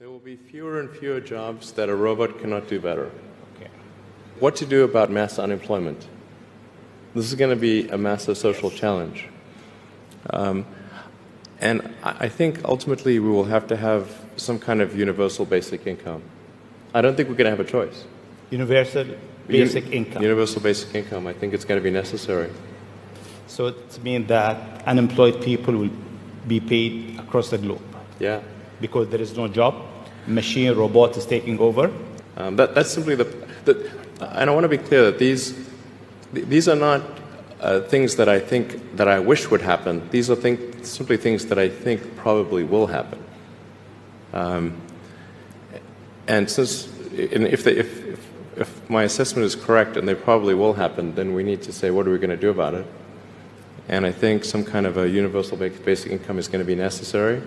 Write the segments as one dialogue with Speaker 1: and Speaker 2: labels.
Speaker 1: There will be fewer and fewer jobs that a robot cannot do better. Okay. What to do about mass unemployment? This is going to be a massive social challenge. And I think ultimately we will have to have some kind of universal basic income. I don't think we're going to have a choice.
Speaker 2: Universal basic income.
Speaker 1: Universal basic income. I think it's going to be necessary.
Speaker 2: So it means that unemployed people will be paid across the globe.
Speaker 1: Yeah.
Speaker 2: Because there is no job, machine, robot is taking over.
Speaker 1: That's simply and I want to be clear that these are not things that I think that I wish would happen. These are simply things that I think probably will happen. And if my assessment is correct and they probably will happen, then we need to say, what are we going to do about it? And I think some kind of a universal basic income is going to be necessary.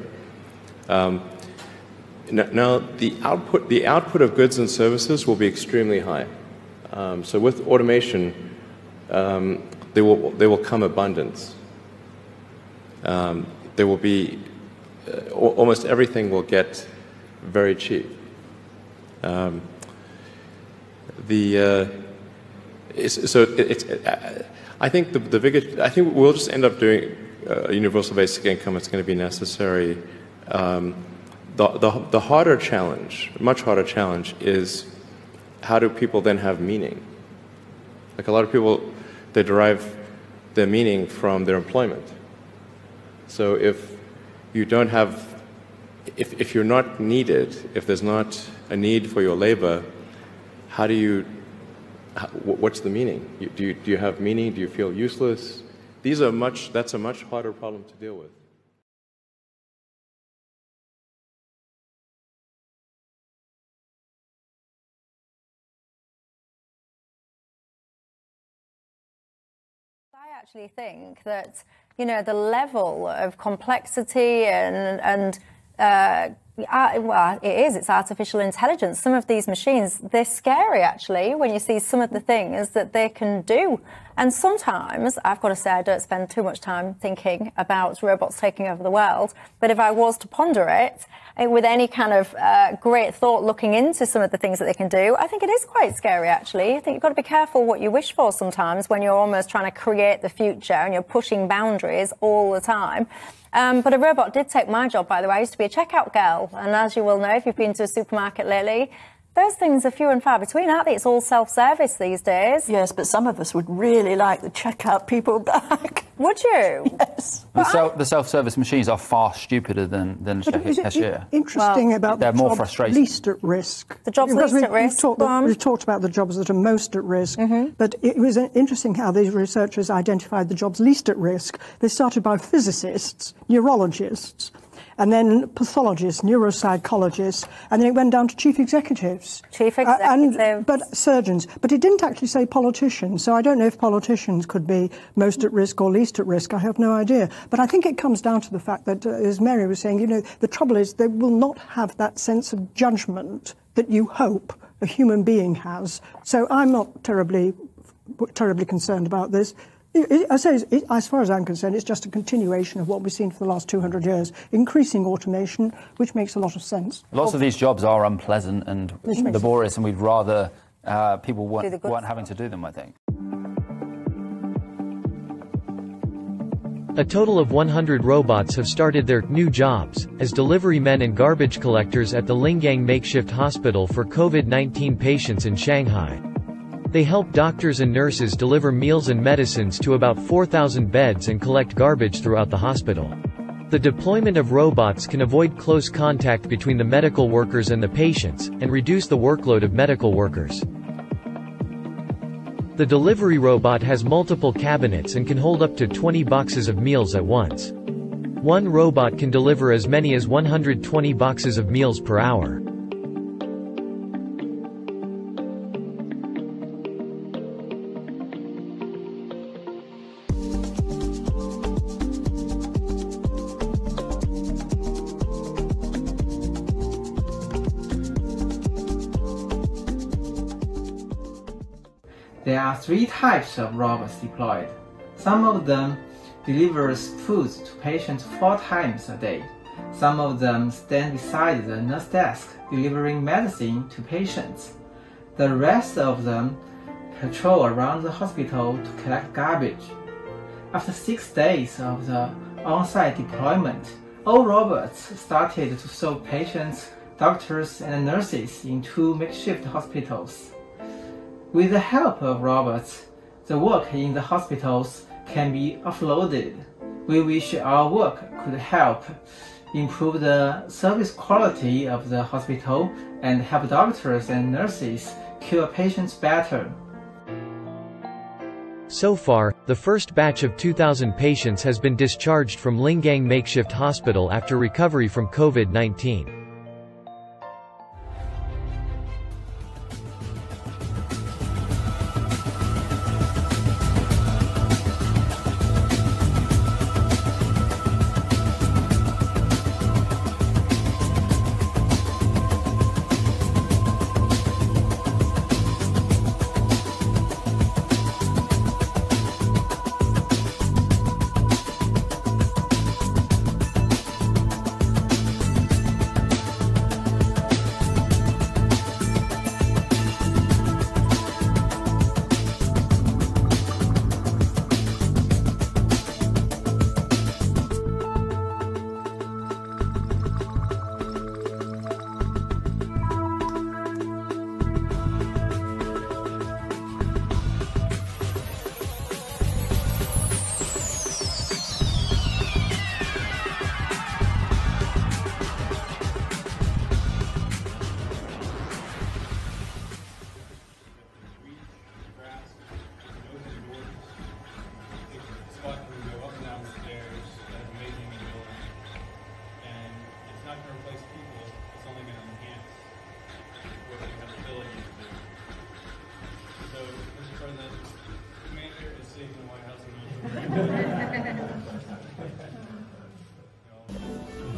Speaker 1: Now, the output of goods and services will be extremely high. So with automation, there will come abundance. There will be almost everything will get very cheap. I think I think we'll just end up doing a universal basic income. It's going to be necessary. The harder challenge, much harder challenge, is how do people then have meaning? Like a lot of people, they derive their meaning from their employment. So if you don't have, if you're not needed, if there's not a need for your labor, how do you? What's the meaning? Do you have meaning? Do you feel useless? That's a much harder problem to deal with.
Speaker 3: I actually think that, the level of complexity and it's artificial intelligence. Some of these machines, they're scary, actually, when you see some of the things that they can do. And sometimes, I've got to say, I don't spend too much time thinking about robots taking over the world. But if I was to ponder it with any kind of great thought looking into some of the things that they can do, I think it is quite scary, actually. I think you've got to be careful what you wish for sometimes when you're almost trying to create the future and you're pushing boundaries all the time. But a robot did take my job, by the way. I used to be a checkout girl. And as you will know, if you've been to a supermarket lately, those things are few and far between, aren't they? It's all self-service these days.
Speaker 4: Yes, but some of us would really like the checkout people back.
Speaker 3: Would you?
Speaker 4: Yes.
Speaker 5: The self-service machines are far stupider than cashier.
Speaker 6: Interesting about
Speaker 5: they're
Speaker 6: the
Speaker 5: more
Speaker 6: jobs
Speaker 5: frustrating.
Speaker 6: least at risk.
Speaker 3: The jobs least at risk.
Speaker 6: We've talked about the jobs that are most at risk, but it was interesting how these researchers identified the jobs least at risk. They started by physicists, neurologists, and then pathologists, neuropsychologists, and then it went down to chief executives. But surgeons. But it didn't actually say politicians, so I don't know if politicians could be most at risk or least at risk. I have no idea. But I think it comes down to the fact that, as Mary was saying, the trouble is they will not have that sense of judgment that you hope a human being has. So I'm not terribly concerned about this. As far as I'm concerned, it's just a continuation of what we've seen for the last 200 years, increasing automation, which makes a lot of sense.
Speaker 5: Lots of these jobs are unpleasant and laborious, and we'd rather people weren't having to do them, I think.
Speaker 7: A total of 100 robots have started their new jobs as delivery men and garbage collectors at the Lingang Makeshift Hospital for COVID-19 patients in Shanghai. They help doctors and nurses deliver meals and medicines to about 4,000 beds and collect garbage throughout the hospital. The deployment of robots can avoid close contact between the medical workers and the patients, and reduce the workload of medical workers. The delivery robot has multiple cabinets and can hold up to 20 boxes of meals at once. One robot can deliver as many as 120 boxes of meals per hour.
Speaker 8: There are 3 types of robots deployed. Some of them delivers foods to patients 4 times a day. Some of them stand beside the nurse desk, delivering medicine to patients. The rest of them patrol around the hospital to collect garbage. After 6 days of the on-site deployment, all robots started to serve patients, doctors, and nurses in 2 makeshift hospitals. With the help of robots, the work in the hospitals can be offloaded. We wish our work could help improve the service quality of the hospital and help doctors and nurses cure patients better.
Speaker 7: So far, the first batch of 2,000 patients has been discharged from Lingang Makeshift Hospital after recovery from COVID-19.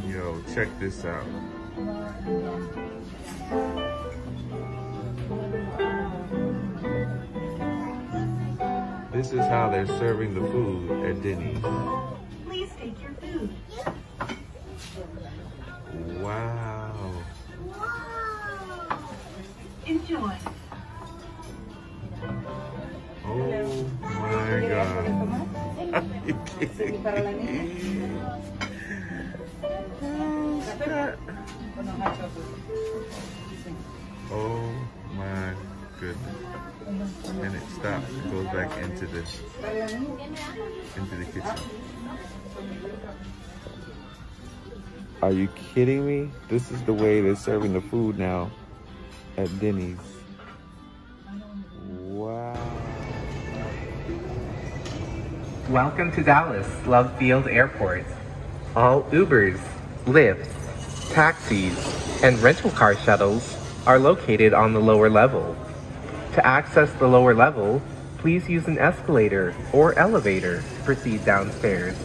Speaker 9: Yo, check this out. This is how they're serving the food at Denny's.
Speaker 10: Please take your food.
Speaker 9: Wow.
Speaker 10: Enjoy.
Speaker 9: Oh my God. Oh my goodness. And it stops, it goes back into the kitchen. Are you kidding me? This is the way they're serving the food now at Denny's. Wow.
Speaker 11: Welcome to Dallas Love Field Airport. All Ubers, Lyfts, taxis, and rental car shuttles are located on the lower level. To access the lower level, please use an escalator or elevator to proceed downstairs.